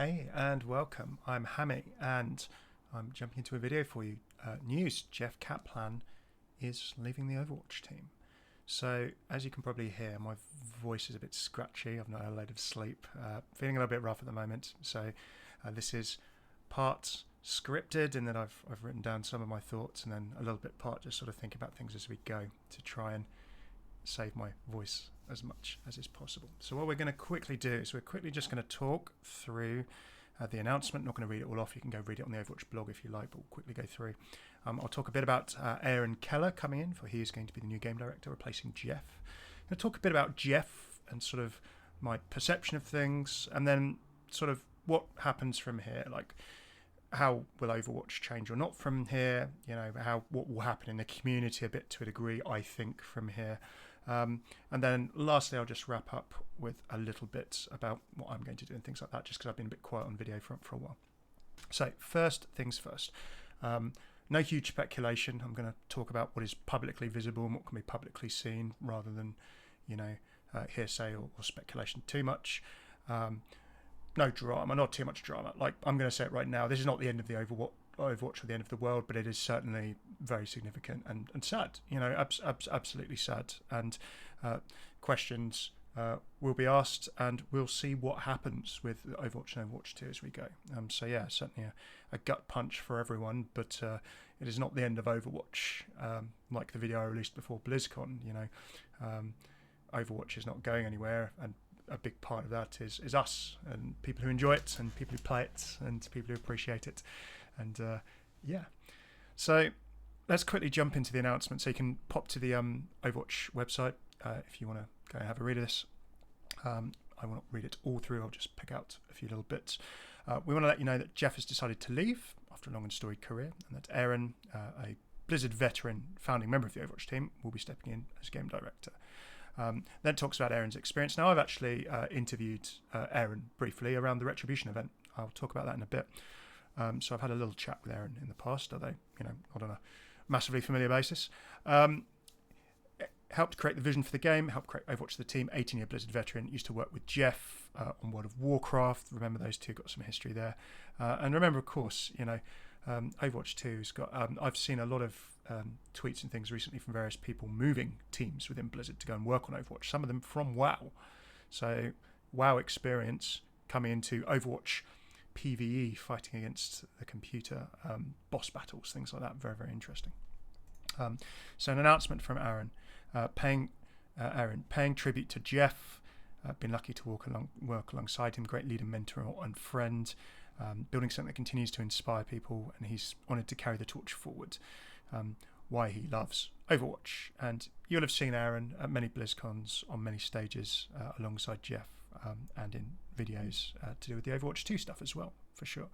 Hey and welcome, I'm Hammeh and I'm jumping into a video for you. News, Jeff Kaplan is leaving the Overwatch team. So as you can probably hear, my voice is a bit scratchy, I've not had a load of sleep, feeling a little bit rough at the moment. So this is part scripted in that I've written down some of my thoughts, and then a little bit part just sort of think about things as we go to try and save my voice as much as is possible. So what we're going to quickly do is we're quickly just going to talk through the announcement. Not going to read it all off, you can go read it on the Overwatch blog if you like, but we'll quickly go through. I'll talk a bit about Aaron Keller coming in, for he is going to be the new game director replacing Jeff. I'm going to talk a bit about Jeff and sort of my perception of things, and then sort of what happens from here, like how will Overwatch change or not from here, you know, what will happen in the community a bit to a degree, I think, from here. And then lastly, I'll just wrap up with a little bit about what I'm going to do and things like that, just because I've been a bit quiet on video for a while. So first things first, no huge speculation. I'm going to talk about what is publicly visible and what can be publicly seen, rather than, you know, hearsay or speculation too much. No drama, not too much drama. Like, I'm going to say it right now, this is not the end of the Overwatch or the end of the world, but it is certainly very significant and sad, you know, absolutely sad. And questions will be asked, and we'll see what happens with Overwatch and Overwatch 2 as we go. So yeah, certainly a gut punch for everyone, but it is not the end of Overwatch. Like the video I released before BlizzCon, you know, Overwatch is not going anywhere, and a big part of that is us and people who enjoy it and people who play it and people who appreciate it. And yeah, so let's quickly jump into the announcement. So you can pop to the Overwatch website if you want to go and have a read of this. I will not read it all through, I'll just pick out a few little bits. We want to let you know that Jeff has decided to leave after a long and storied career, and that Aaron, a Blizzard veteran founding member of the Overwatch team, will be stepping in as game director. Then it talks about Aaron's experience. Now, I've actually interviewed Aaron briefly around the Retribution event. I'll talk about that in a bit. So I've had a little chat with Aaron in the past, although, you know, not on a massively familiar basis. Helped create the vision for the game, helped create Overwatch the team, 18-year Blizzard veteran, used to work with Jeff on World of Warcraft. Remember those two, got some history there. And remember, of course, you know, Overwatch 2's got, I've seen a lot of tweets and things recently from various people moving teams within Blizzard to go and work on Overwatch, some of them from WoW. So WoW experience coming into Overwatch PvE, fighting against the computer, boss battles, things like that. Very, very interesting. So an announcement from Aaron, paying tribute to Jeff. Been lucky to work alongside him, great leader, mentor and friend, building something that continues to inspire people, and he's honoured to carry the torch forward. Why he loves Overwatch. And you'll have seen Aaron at many BlizzCons on many stages alongside Jeff, and in videos to do with the Overwatch 2 stuff as well, for sure.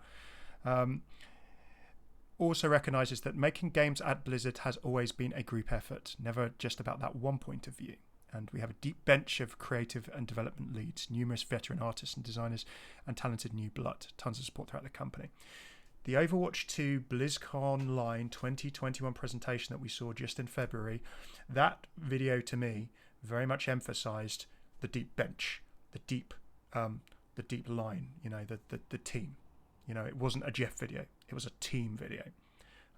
Also recognises that making games at Blizzard has always been a group effort, never just about that one point of view. And we have a deep bench of creative and development leads, numerous veteran artists and designers, and talented new blood. Tons of support throughout the company. The Overwatch 2 BlizzCon Line 2021 presentation that we saw just in February, that video to me very much emphasised the deep bench, the deep line, you know, the team. You know, it wasn't a Jeff video, it was a team video.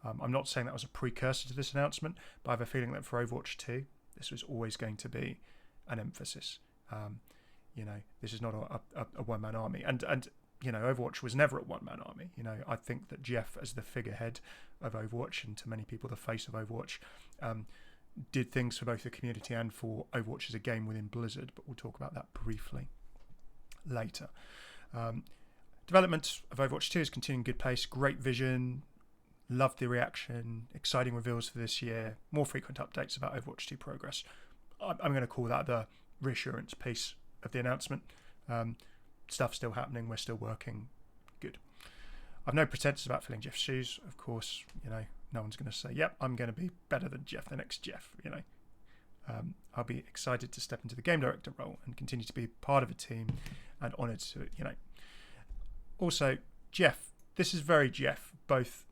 I'm not saying that was a precursor to this announcement, but I have a feeling that for Overwatch 2, this was always going to be an emphasis. You know, this is not a one-man army. And you know, Overwatch was never a one-man army. You know, I think that Jeff, as the figurehead of Overwatch, and to many people the face of Overwatch, did things for both the community and for Overwatch as a game within Blizzard, but we'll talk about that briefly later. Development of Overwatch 2 is continuing good pace, great vision, loved the reaction, exciting reveals for this year, more frequent updates about Overwatch 2 progress. I'm going to call that the reassurance piece of the announcement. Stuff still happening, we're still working, good. I've no pretenses about filling Jeff's shoes, of course. You know, no one's going to say, yep, I'm going to be better than Jeff, the next Jeff, you know. I'll be excited to step into the game director role and continue to be part of a team, and honoured to, you know. Also, Jeff, this is very Jeff, both,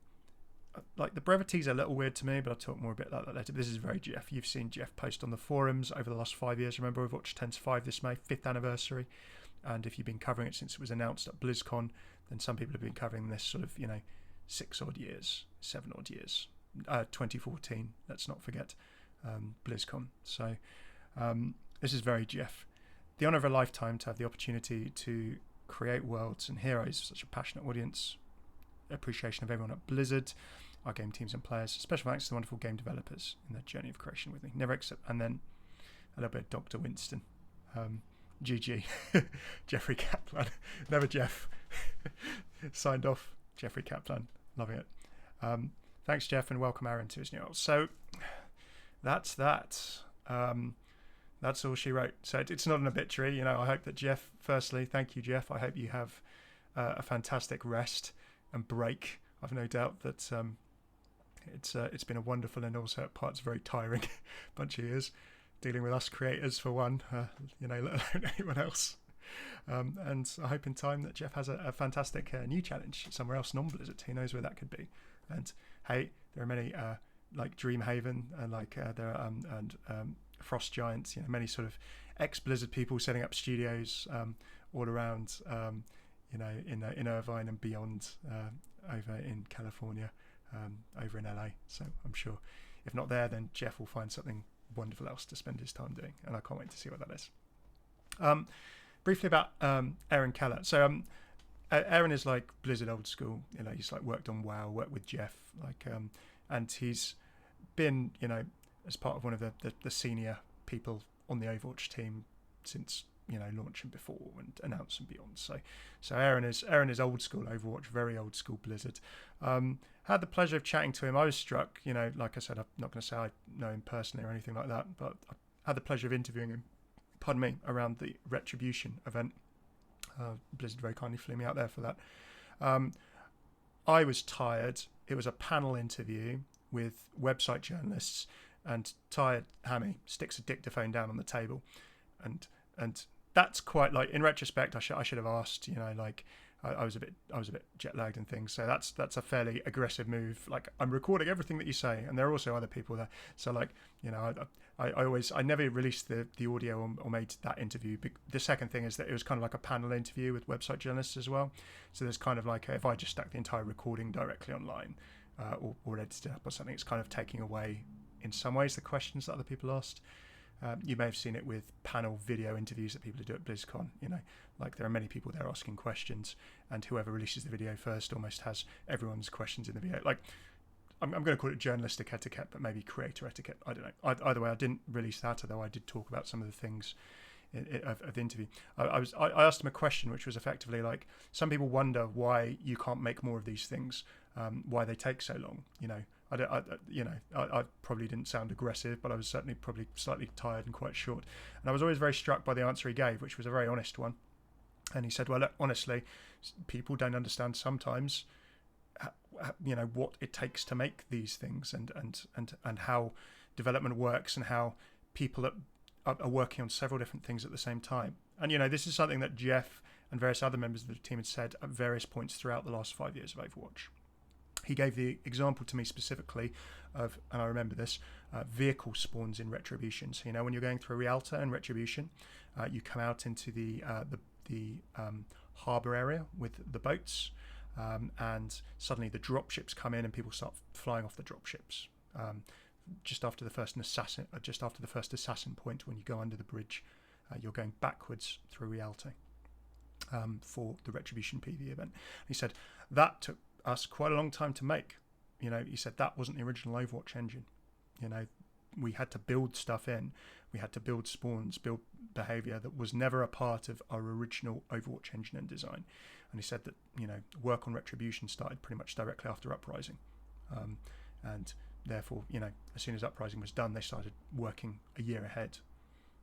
like the brevity's a little weird to me, but I'll talk more about that later. This is very Jeff. You've seen Jeff post on the forums over the last 5 years. Remember, Overwatch 10's 5 this May, 5th anniversary. And if you've been covering it since it was announced at BlizzCon, then some people have been covering this sort of, 6 odd years, 7 odd years. 2014, let's not forget BlizzCon. So this is very Jeff. The honour of a lifetime to have the opportunity to create worlds and heroes for such a passionate audience. Appreciation of everyone at Blizzard, our game teams and players. Special thanks to the wonderful game developers in their journey of creation with me. Never accept. And then a little bit of Dr. Winston. GG. Jeffrey Kaplan. Never Jeff. Signed off. Jeffrey Kaplan. Loving it. Thanks, Jeff, and welcome Aaron to his new role. So that's that. That's all she wrote. So it's not an obituary. I hope that Jeff, firstly, thank you, Jeff. I hope you have a fantastic rest and break. I've no doubt that it's been a wonderful and also at parts very tiring bunch of years dealing with us creators for one, let alone anyone else. And I hope in time that Jeff has a fantastic new challenge somewhere else non-Blizzard. Who knows where that could be? And hey, there are many like Dreamhaven and there are Frost Giants, many sort of ex-Blizzard people setting up studios all around, in Irvine and beyond, over in California, over in LA. So I'm sure if not there, then Jeff will find something wonderful else to spend his time doing, and I can't wait to see what that is. Briefly about Aaron Keller. So Aaron is like Blizzard old school. He's like worked on WoW, worked with Jeff, and he's been as part of one of the senior people on the Overwatch team since launch and before and announce and beyond. So Aaron is old school Overwatch, very old school Blizzard. Had the pleasure of chatting to him. I was struck, like I said, I'm not going to say I know him personally or anything like that, but I had the pleasure of interviewing him, pardon me, around the Retribution event. Blizzard very kindly flew me out there for that. I was tired. It was a panel interview with website journalists, and tired Hammeh sticks a dictaphone down on the table, and that's quite like, in retrospect, I should have asked, I was a bit jet lagged and things, so that's a fairly aggressive move. Like, I'm recording everything that you say, and there are also other people there, so I never released the audio or made that interview. The second thing is that it was kind of like a panel interview with website journalists as well, so there's kind of like, if I just stuck the entire recording directly online or edited it up or something, it's kind of taking away in some ways the questions that other people asked. You may have seen it with panel video interviews that people do at BlizzCon. There are many people there asking questions, and whoever releases the video first almost has everyone's questions in the video. I'm going to call it journalistic etiquette, but maybe creator etiquette. I don't know. Either way, I didn't release that, although I did talk about some of the things of the interview. I asked him a question which was effectively like, some people wonder why you can't make more of these things, why they take so long. I probably didn't sound aggressive, but I was certainly probably slightly tired and quite short. And I was always very struck by the answer he gave, which was a very honest one. And he said, well, look, honestly, people don't understand sometimes, what it takes to make these things, and how development works, and how people are working on several different things at the same time. And, this is something that Jeff and various other members of the team had said at various points throughout the last 5 years of Overwatch. He gave the example to me specifically of, and I remember this, vehicle spawns in Retribution. So, when you're going through Rialta and Retribution, you come out into the harbour area with the boats, and suddenly the dropships come in and people start flying off the dropships. Just after the first assassin point, when you go under the bridge, you're going backwards through Rialta for the Retribution PvE event. He said that took us quite a long time to make. He said that wasn't the original Overwatch engine. We had to build stuff in. We had to build spawns, build behavior that was never a part of our original Overwatch engine and design. And he said that work on Retribution started pretty much directly after Uprising, and therefore as soon as Uprising was done, they started working a year ahead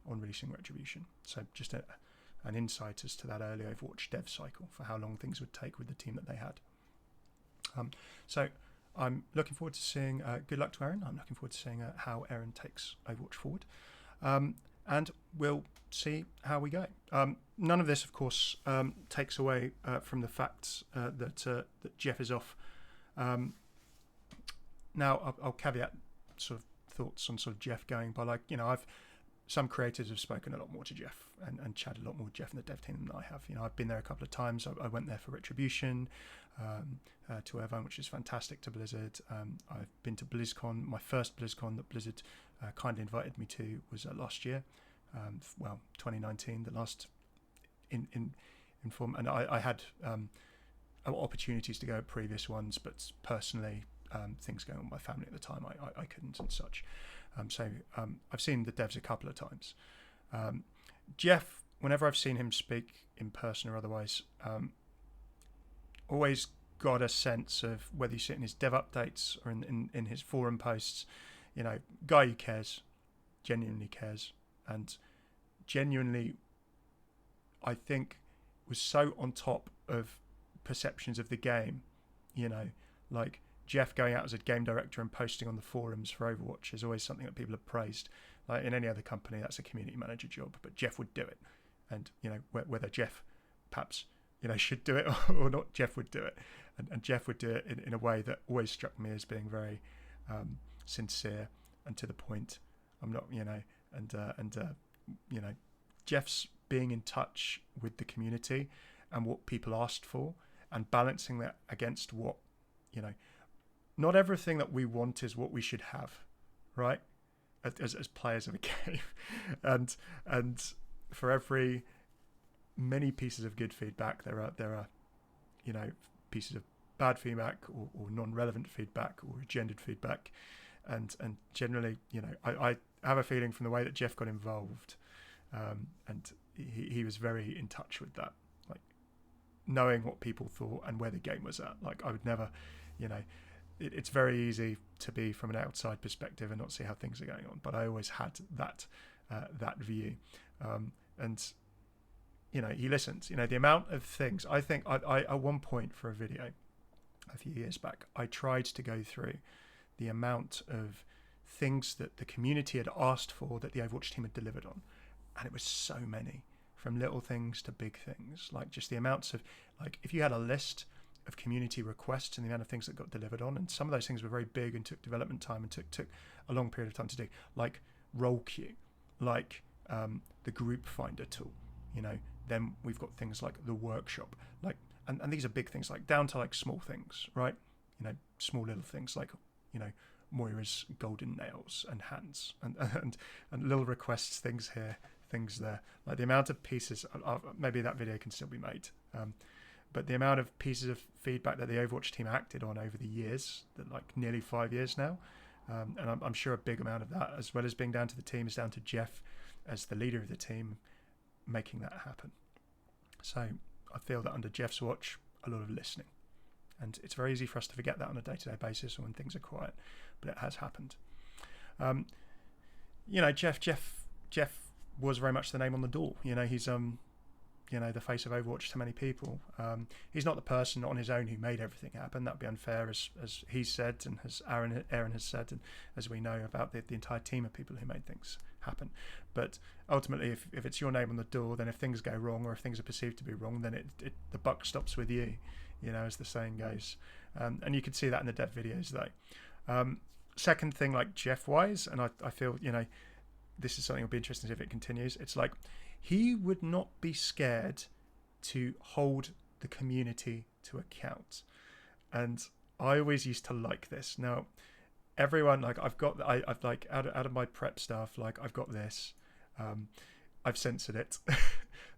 on releasing Retribution. So just an insight as to that early Overwatch dev cycle for how long things would take with the team that they had. So I'm looking forward to seeing, good luck to Aaron. I'm looking forward to seeing how Aaron takes Overwatch forward. And we'll see how we go. None of this, of course, takes away from the fact that Jeff is off. Now, I'll caveat sort of thoughts on sort of Jeff going by, I've some creators have spoken a lot more to Jeff and chatted a lot more with Jeff and the dev team than I have. I've been there a couple of times. I went there for Retribution, to Irvine, which is fantastic, to Blizzard. I've been to BlizzCon. My first BlizzCon that Blizzard kindly invited me to was last year, 2019, the last in form. And I had opportunities to go at previous ones, but personally, things going on with my family at the time, I couldn't and such. So I've seen the devs a couple of times. Jeff, whenever I've seen him speak in person or otherwise, always got a sense of, whether you see it in his dev updates or in his forum posts, guy who cares, genuinely cares, and genuinely, I think, was so on top of perceptions of the game, like Jeff going out as a game director and posting on the forums for Overwatch is always something that people have praised. Like in any other company, that's a community manager job, but Jeff would do it. And, whether Jeff perhaps, should do it or not, Jeff would do it. And Jeff would do it in a way that always struck me as being very sincere and to the point. I'm not, Jeff's being in touch with the community and what people asked for, and balancing that against what, not everything that we want is what we should have, right? As players of a game, and for every many pieces of good feedback, there are pieces of bad feedback or non-relevant feedback or gendered feedback, and generally, I have a feeling from the way that Jeff got involved, and he was very in touch with that, like knowing what people thought and where the game was at. Like I would never, it's very easy to be from an outside perspective and not see how things are going on, but I always had that view, and he listens. The amount of things, I think I at one point for a video a few years back, I tried to go through the amount of things that the community had asked for that the Overwatch team had delivered on, and it was so many, from little things to big things, like just the amounts of, like, if you had a list of community requests and the amount of things that got delivered on, and some of those things were very big and took development time and took a long period of time to do, like role queue, like the group finder tool, then we've got things like the workshop, like, and these are big things, like down to like small things, right? Small little things like, Moira's golden nails and hands, and little requests, things here, things there, like the amount of pieces, maybe that video can still be made, but the amount of pieces of feedback that the Overwatch team acted on over the years, that like nearly 5 years now, and I'm sure a big amount of that, as well as being down to the team, is down to Jeff as the leader of the team making that happen. So I feel that under Jeff's watch, a lot of listening, and it's very easy for us to forget that on a day-to-day basis or when things are quiet, but it has happened. Jeff was very much the name on the door. He's the face of Overwatch to many people. He's not the person on his own who made everything happen. That'd be unfair, as he's said, and as Aaron has said, and as we know about the entire team of people who made things happen. But ultimately, if it's your name on the door, then if things go wrong or if things are perceived to be wrong, then the buck stops with you, as the saying goes. And you can see that in the dev videos though. Second thing, like Jeff-wise, and I feel, this is something that'll be interesting if it continues. It's like, he would not be scared to hold the community to account. And I always used to like this. Now, everyone, like, I've like, out of my prep stuff, like, I've got this. I've censored it.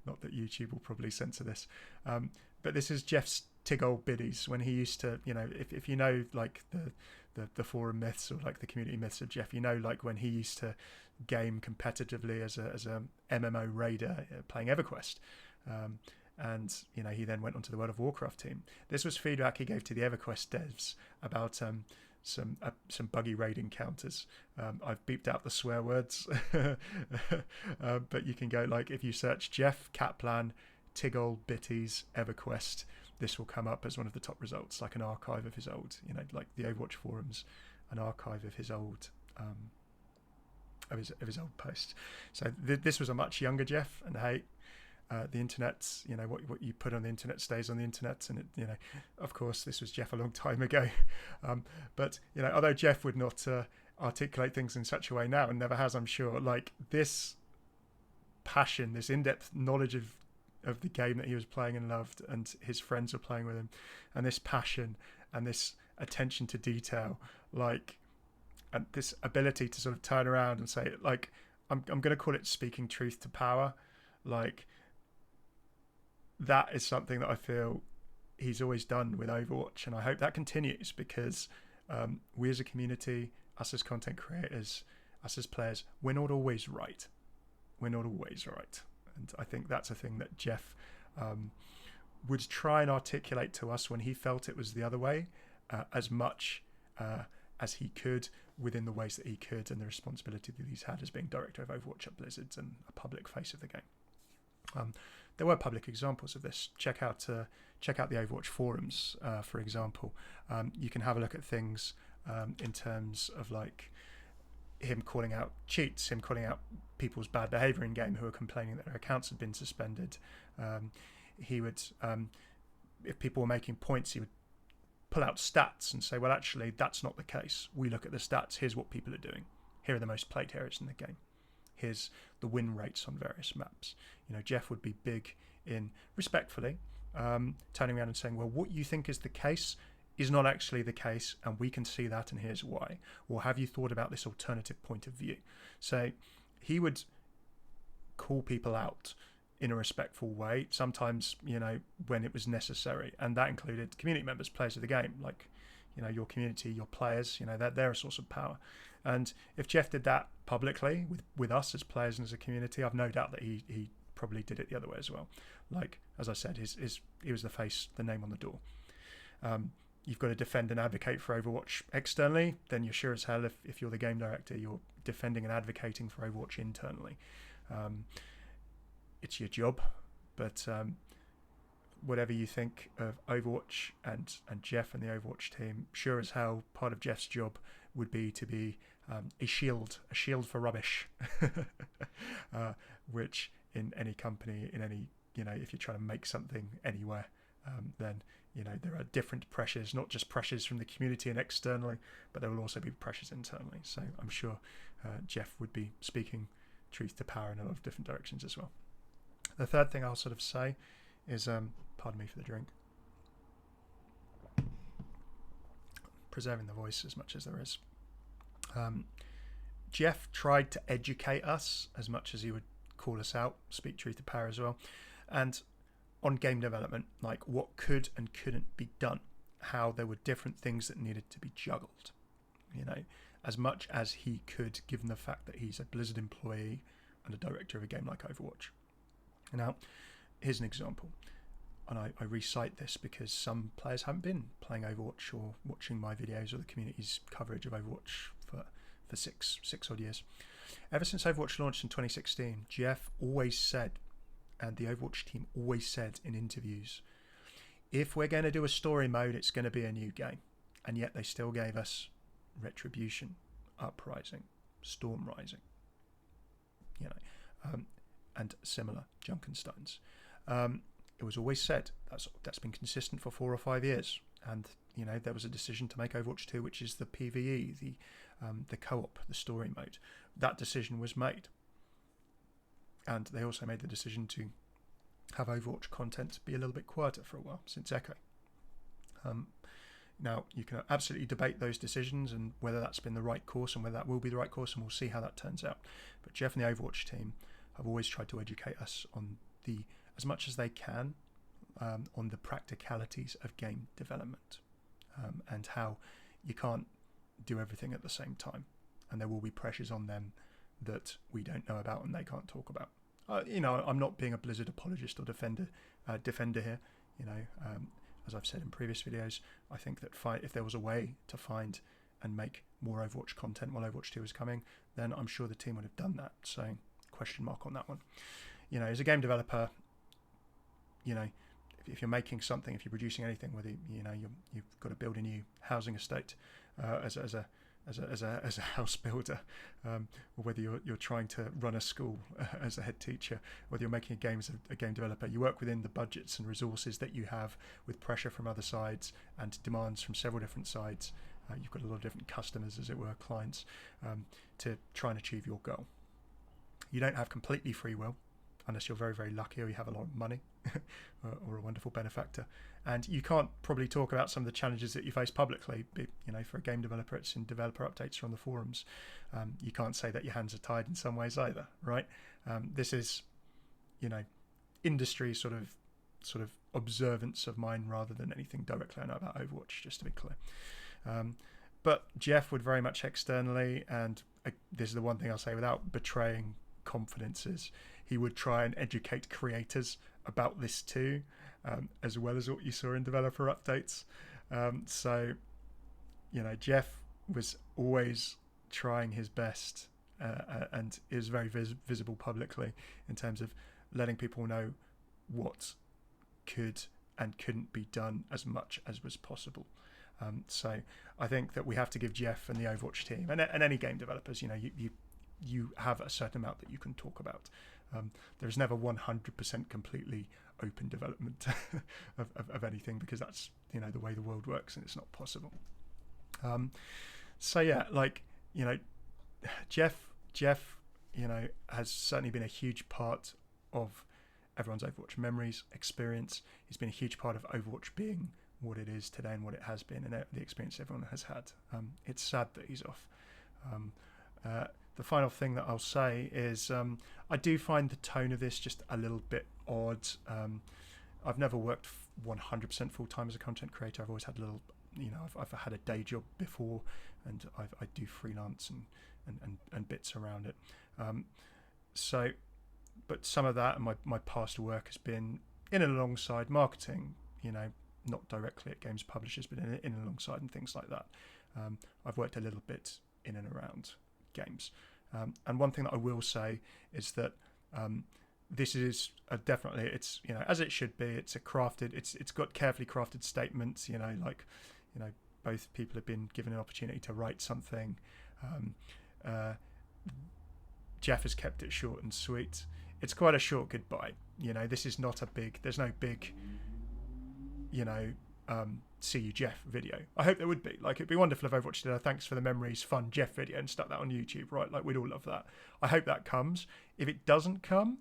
Not that YouTube will probably censor this. But this is Jeff's tig old biddies when he used to, if you know, like, the forum myths or like the community myths of Jeff, like when he used to game competitively as a MMO raider playing EverQuest, and he then went onto the World of Warcraft team. This was feedback he gave to the EverQuest devs about some buggy raid encounters. I've beeped out the swear words, but you can go, like, if you search Jeff Kaplan Tiggle Bitties EverQuest, this will come up as one of the top results, like an archive of his old, like the Overwatch forums, an archive of his old of his old posts. So this was a much younger Jeff, and hey, the internet, what you put on the internet stays on the internet, and it, of course, this was Jeff a long time ago. But although Jeff would not articulate things in such a way now, and never has, I'm sure, like, this passion, this in-depth knowledge of the game that he was playing and loved, and his friends were playing with him, and this passion and this attention to detail, like, and this ability to sort of turn around and say, like, I'm going to call it speaking truth to power. Like, that is something that I feel he's always done with Overwatch, and I hope that continues, because we as a community, us as content creators, us as players, we're not always right. We're not always right. And I think that's a thing that Jeff would try and articulate to us when he felt it was the other way, as much as he could, within the ways that he could, and the responsibility that he's had as being director of Overwatch at Blizzard and a public face of the game. There were public examples of this. Check out the Overwatch forums, for example. You can have a look at things in terms of, like, him calling out cheats, him calling out people's bad behavior in game who are complaining that their accounts had been suspended. He would, if people were making points, he would pull out stats and say, well, actually, that's not the case. We look at the stats. Here's what people are doing. Here are the most played heroes in the game. Here's the win rates on various maps. You know, Jeff would be big in, respectfully, turning around and saying, well, what you think is the case is not actually the case, and we can see that, and here's why. Or have you thought about this alternative point of view? So he would call people out in a respectful way, sometimes, you know, when it was necessary, and that included community members, players of the game, like, you know, your community, your players, you know, they're a source of power. And if Jeff did that publicly with us as players and as a community, I've no doubt that he probably did it the other way as well. Like, as I said, he was the face, the name on the door. You've got to defend and advocate for Overwatch externally, then you're sure as hell, if you're the game director, you're defending and advocating for Overwatch internally. It's your job, but whatever you think of Overwatch and Jeff and the Overwatch team, sure as hell, part of Jeff's job would be to be a shield for rubbish, which in any company, in any, you know, if you're trying to make something anywhere, then, you know, there are different pressures, not just pressures from the community and externally, but there will also be pressures internally. So I'm sure Jeff would be speaking truth to power in a lot of different directions as well. The third thing I'll sort of say is, pardon me for the drink, preserving the voice as much as there is. Jeff tried to educate us as much as he would call us out, speak truth to power as well, and on game development, like what could and couldn't be done, how there were different things that needed to be juggled, you know, as much as he could, given the fact that he's a Blizzard employee and a director of a game like Overwatch. Now, here's an example, and I recite this because some players haven't been playing Overwatch or watching my videos or the community's coverage of Overwatch for six odd years. Ever since Overwatch launched in 2016, Jeff always said, and the Overwatch team always said in interviews, if we're going to do a story mode, it's going to be a new game. And yet they still gave us Retribution, Uprising, Storm Rising, you know, and similar Junkensteins. It was always said, that's been consistent for 4 or 5 years. And, you know, there was a decision to make Overwatch 2, which is the PvE, the co-op, the story mode. That decision was made. And they also made the decision to have Overwatch content be a little bit quieter for a while, since Echo. Now, you can absolutely debate those decisions and whether that's been the right course and whether that will be the right course, and we'll see how that turns out. But Jeff and the Overwatch team have always tried to educate us on as much as they can, on the practicalities of game development, and how you can't do everything at the same time, and there will be pressures on them that we don't know about and they can't talk about. You know, I'm not being a Blizzard apologist or defender here. You know, as I've said in previous videos, I think that if there was a way to find and make more Overwatch content while Overwatch 2 is coming, then I'm sure the team would have done that. So, question mark on that one. You know, as a game developer, you know, if you're making something, if you're producing anything, whether you know you've got to build a new housing estate as a house builder, or whether you're trying to run a school as a head teacher, whether you're making a game as a game developer, you work within the budgets and resources that you have, with pressure from other sides and demands from several different sides. You've got a lot of different customers, as it were, clients, to try and achieve your goal. You don't have completely free will. unless you're very, very lucky or you have a lot of money or a wonderful benefactor. And you can't probably talk about some of the challenges that you face publicly. For a game developer, it's in developer updates or on the forums. You can't say that your hands are tied in some ways either, right? This is, industry sort of observance of mine rather than anything directly I know about Overwatch, just to be clear. But Jeff would very much externally, and this is the one thing I'll say without betraying confidences, he would try and educate creators about this too, as well as what you saw in developer updates. Jeff was always trying his best, and is very visible publicly in terms of letting people know what could and couldn't be done as much as was possible. So I think that we have to give Jeff and the Overwatch team and any game developers, you have a certain amount that you can talk about. There's never 100% completely open development of anything, because that's the way the world works, and it's not possible. Jeff has certainly been a huge part of everyone's Overwatch memories, experience. He's been a huge part of Overwatch being what it is today and what it has been, and the experience everyone has had. It's sad that he's off. The final thing that I'll say is I do find the tone of this just a little bit odd. I've never worked 100% full-time as a content creator. I've always had a little, I've had a day job before, and I do freelance and bits around it. But some of that and my past work has been in and alongside marketing, not directly at games publishers, but in and alongside and things like that. I've worked a little bit in and around games. And one thing that I will say is that this is definitely, it's, as it should be, it's got carefully crafted statements, both people have been given an opportunity to write something. Jeff has kept it short and sweet. It's quite a short goodbye. This is not there's no big, see you Jeff video. I hope there would be. It'd be wonderful if Overwatch did a thanks for the memories fun Jeff video and stuck that on YouTube, right? We'd all love that. I hope that comes. If it doesn't come,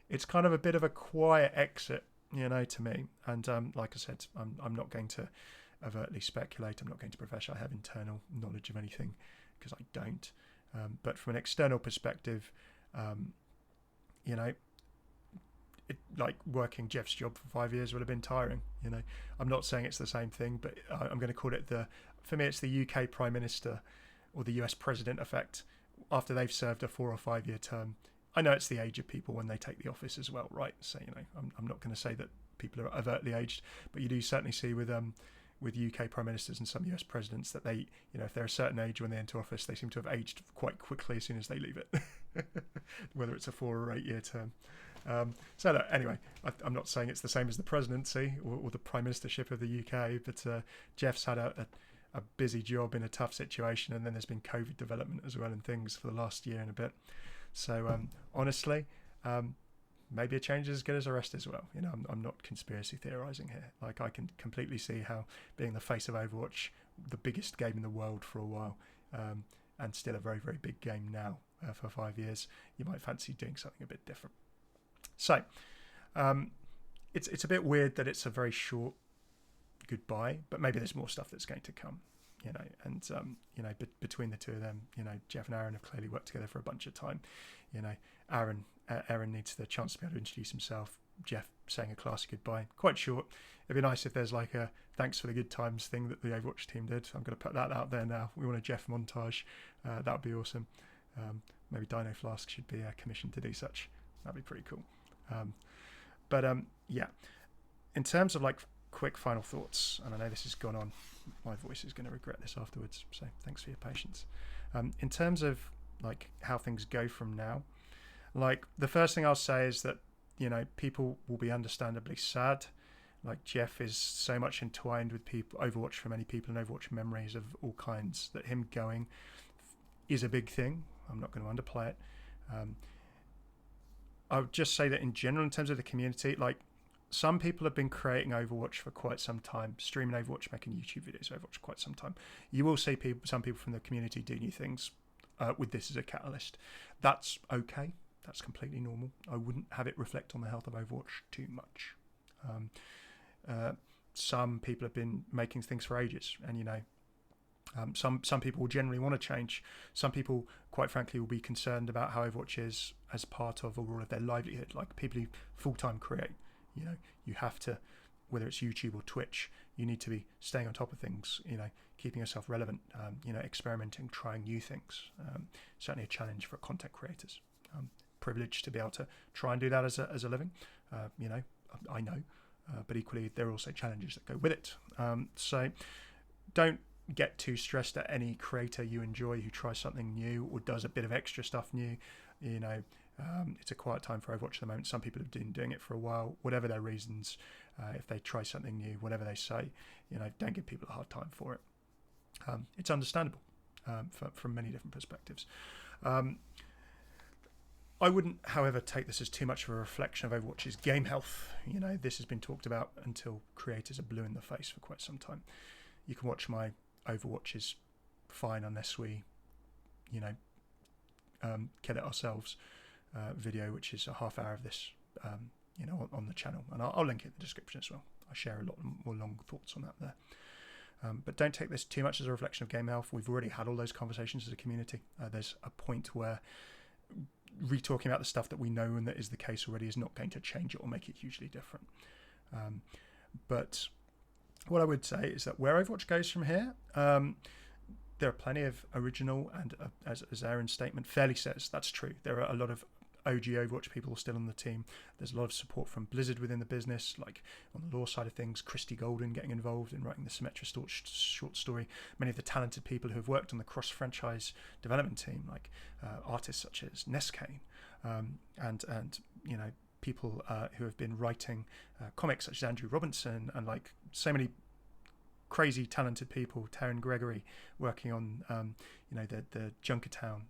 it's kind of a bit of a quiet exit, to me. And like I said, I'm not going to overtly speculate. I'm not going to profess I have internal knowledge of anything, because I don't. But from an external perspective, working Jeff's job for 5 years would have been tiring. I'm not saying it's the same thing, but I'm going to call it for me, it's the UK Prime Minister or the US President effect after they've served a 4 or 5 year term. I know it's the age of people when they take the office as well, right? So, I'm not going to say that people are overtly aged, but you do certainly see with UK Prime Ministers and some US Presidents that they, if they're a certain age when they enter office, they seem to have aged quite quickly as soon as they leave it, whether it's a 4 or 8 year term. So look, anyway, I'm not saying it's the same as the presidency or the prime ministership of the UK, but Jeff's had a busy job in a tough situation, and then there's been COVID development as well and things for the last year and a bit. So honestly, maybe a change is as good as a rest as well. I'm not conspiracy theorizing here. I can completely see how being the face of Overwatch, the biggest game in the world for a while, and still a very, very big game now for 5 years, you might fancy doing something a bit different. So it's a bit weird that it's a very short goodbye, but maybe there's more stuff that's going to come, and between the two of them, Jeff and Aaron have clearly worked together for a bunch of time. Aaron needs the chance to be able to introduce himself. Jeff saying a classy goodbye, quite short. It'd be nice if there's a thanks for the good times thing that the Overwatch team did. I'm going to put that out there now. We want a Jeff montage. That would be awesome. Maybe Dino Flask should be commissioned to do such. That'd be pretty cool. Yeah, in terms of quick final thoughts, and I know this has gone on, my voice is going to regret this afterwards, so thanks for your patience. In terms of how things go from now, the first thing I'll say is that people will be understandably sad. Jeff is so much entwined with Overwatch for many people, and Overwatch memories of all kinds, that him going is a big thing. I'm not going to underplay it. I would just say that in general, in terms of the community, some people have been creating Overwatch for quite some time, streaming Overwatch, making YouTube videos of Overwatch quite some time. You will see some people from the community do new things with this as a catalyst. That's okay. That's completely normal. I wouldn't have it reflect on the health of Overwatch too much. Some people have been making things for ages, and some people will generally want to change. Some people, quite frankly, will be concerned about how Overwatch is as part of all of their livelihood. Like people who full-time create, you have to, whether it's YouTube or Twitch, you need to be staying on top of things, keeping yourself relevant, experimenting, trying new things. Certainly a challenge for content creators. Privileged to be able to try and do that as a living, I know, but equally there are also challenges that go with it. So don't get too stressed at any creator you enjoy who tries something new or does a bit of extra stuff new. It's a quiet time for Overwatch at the moment. Some people have been doing it for a while, whatever their reasons. If they try something new, whatever they say, don't give people a hard time for it. It's understandable from many different perspectives. I wouldn't, however, take this as too much of a reflection of Overwatch's game health. This has been talked about until creators are blue in the face for quite some time. You can watch my Overwatch is fine unless we, kill it ourselves video, which is a half hour of this, on the channel. And I'll link it in the description as well. I share a lot more long thoughts on that there. But don't take this too much as a reflection of game health. We've already had all those conversations as a community. There's a point where re-talking about the stuff that we know and that is the case already is not going to change it or make it hugely different. But what I would say is that where Overwatch goes from here, there are plenty of original and, as Aaron's statement fairly says, that's true. There are a lot of OG Overwatch people still on the team. There's a lot of support from Blizzard within the business, like on the lore side of things, Christy Golden getting involved in writing the Symmetra short story. Many of the talented people who have worked on the cross-franchise development team, like artists such as Neskane, and people who have been writing comics such as Andrew Robinson, and like so many crazy talented people, Taryn Gregory working on the Junkertown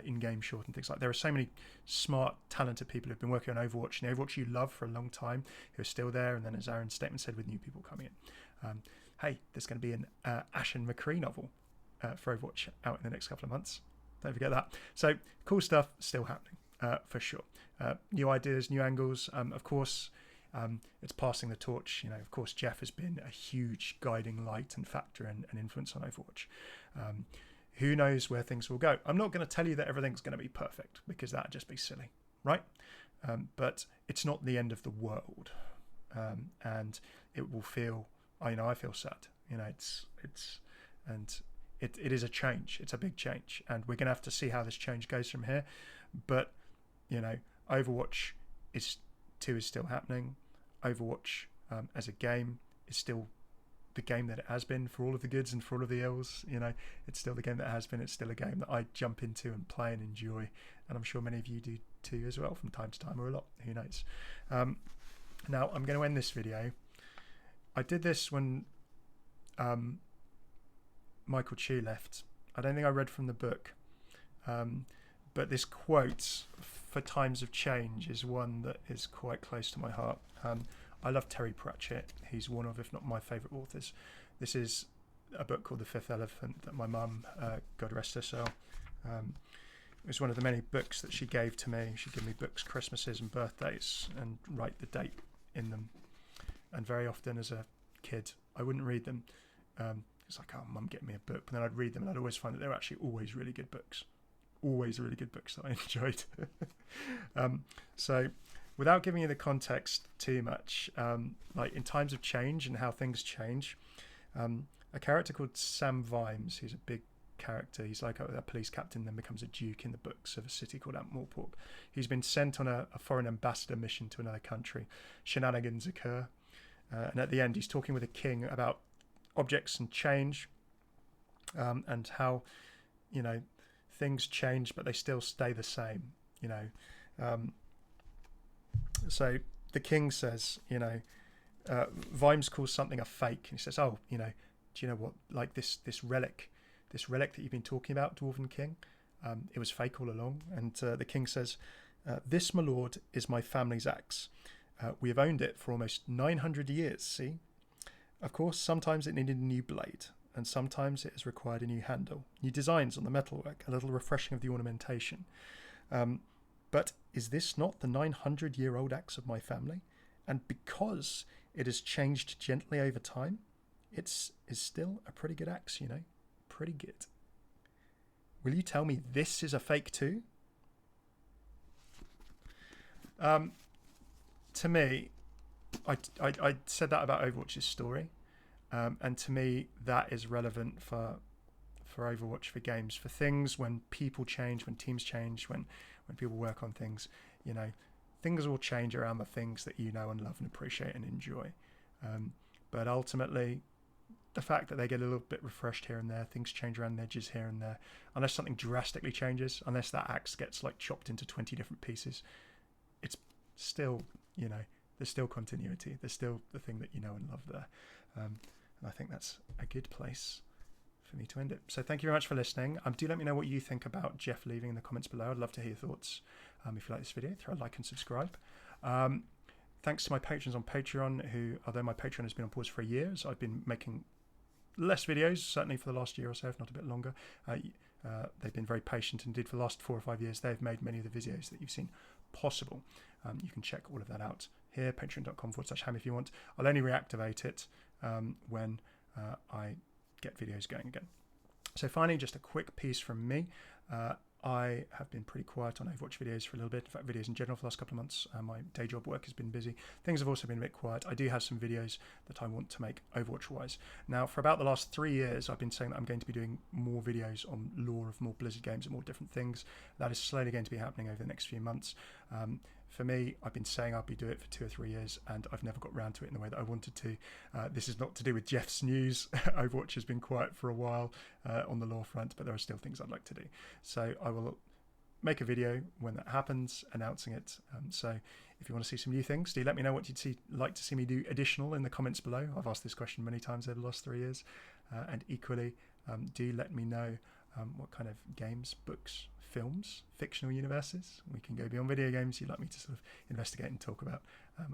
in-game short and things like that. There are so many smart, talented people who've been working on Overwatch, and the Overwatch you love for a long time, who are still there. And then, as Aaron's statement said, with new people coming in, hey, there's going to be an Ashen McCree novel for Overwatch out in the next couple of months. Don't forget that. So cool stuff still happening for sure. New ideas, new angles. Of course, it's passing the torch. Of course, Jeff has been a huge guiding light and factor and influence on Overwatch. Who knows where things will go? I'm not going to tell you that everything's going to be perfect, because that'd just be silly, right? But it's not the end of the world, and it will feel. I feel sad. It is a change. It's a big change, and we're going to have to see how this change goes from here. But Overwatch 2 is still happening. Overwatch as a game is still the game that it has been, for all of the goods and for all of the ills. It's still the game that it has been. It's still a game that I jump into and play and enjoy, and I'm sure many of you do too as well, from time to time, or a lot, who knows. Now I'm going to end this video. I did this when Michael Chu left. I don't think I read from the book, but this quote for times of change is one that is quite close to my heart. I love Terry Pratchett. He's one of, if not my favourite authors. This is a book called The Fifth Elephant that my mum, God rest her soul, it was one of the many books that she gave to me. She'd give me books Christmases and birthdays and write the date in them. And very often as a kid, I wouldn't read them. It's like, oh, mum, get me a book. But then I'd read them, and I'd always find that they were actually always really good books. Always really good books that I enjoyed. So without giving you the context too much, like in times of change and how things change, a character called Sam Vimes, who's a big character, he's like a police captain, then becomes a duke in the books of a city called Ankh-Morpork. He's been sent on a foreign ambassador mission to another country. Shenanigans occur, and at the end he's talking with a king about objects and change, and how things change but they still stay the same. So the king says, Vimes calls something a fake, and he says, oh, do you know what, like this relic that you've been talking about, Dwarven King, it was fake all along. And the king says, this, my lord, is my family's axe. We have owned it for almost 900 years, see? Of course, sometimes it needed a new blade, and sometimes it has required a new handle, new designs on the metalwork, a little refreshing of the ornamentation. But is this not the 900-year-old axe of my family? And because it has changed gently over time, it is still a pretty good axe, you know? Pretty good. Will you tell me this is a fake too? To me, I said that about Overwatch's story, and to me that is relevant for Overwatch, for games, for things when people change, when teams change, when people work on things, you know, things will change around the things that you know and love and appreciate and enjoy. But ultimately, the fact that they get a little bit refreshed here and there, things change around the edges here and there, unless something drastically changes, unless that axe gets like chopped into 20 different pieces, it's still, you know, there's still continuity. There's still the thing that you know and love there. And I think that's a good place for me to end it. So thank you very much for listening. Do let me know what you think about Jeff leaving in the comments below. I'd love to hear your thoughts. If you like this video, throw a like and subscribe. Thanks to my patrons on Patreon, who, although my Patreon has been on pause for years, I've been making less videos, certainly for the last year or so, if not a bit longer. They've been very patient, and indeed for the last 4 or 5 years, they've made many of the videos that you've seen possible. You can check all of that out here, patreon.com/Hammeh if you want. I'll only reactivate it when I get videos going again. So finally, just a quick piece from me. I have been pretty quiet on Overwatch videos for a little bit. In fact, videos in general for the last couple of months. My day job work has been busy. Things have also been a bit quiet. I do have some videos that I want to make Overwatch-wise. Now, for about the last 3 years, I've been saying that I'm going to be doing more videos on lore of more Blizzard games and more different things. That is slowly going to be happening over the next few months. For me, I've been saying I'll be doing it for 2 or 3 years, and I've never got around to it in the way that I wanted to. This is not to do with Jeff's news. Overwatch has been quiet for a while on the lore front, but there are still things I'd like to do. So I will make a video when that happens, announcing it. So if you want to see some new things, do let me know what you'd like to see me do additional in the comments below. I've asked this question many times over the last 3 years. And equally, do let me know what kind of games, books, films, fictional universes, we can go beyond video games, you'd like me to sort of investigate and talk about,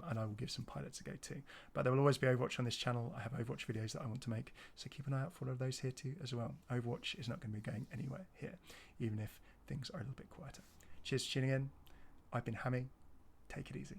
and I will give some pilots a go too. But there will always be Overwatch on this channel. I have Overwatch videos that I want to make, so keep an eye out for all of those here too as well. Overwatch is not going to be going anywhere here, even if things are a little bit quieter. Cheers for tuning in. I've been Hammeh. Take it easy.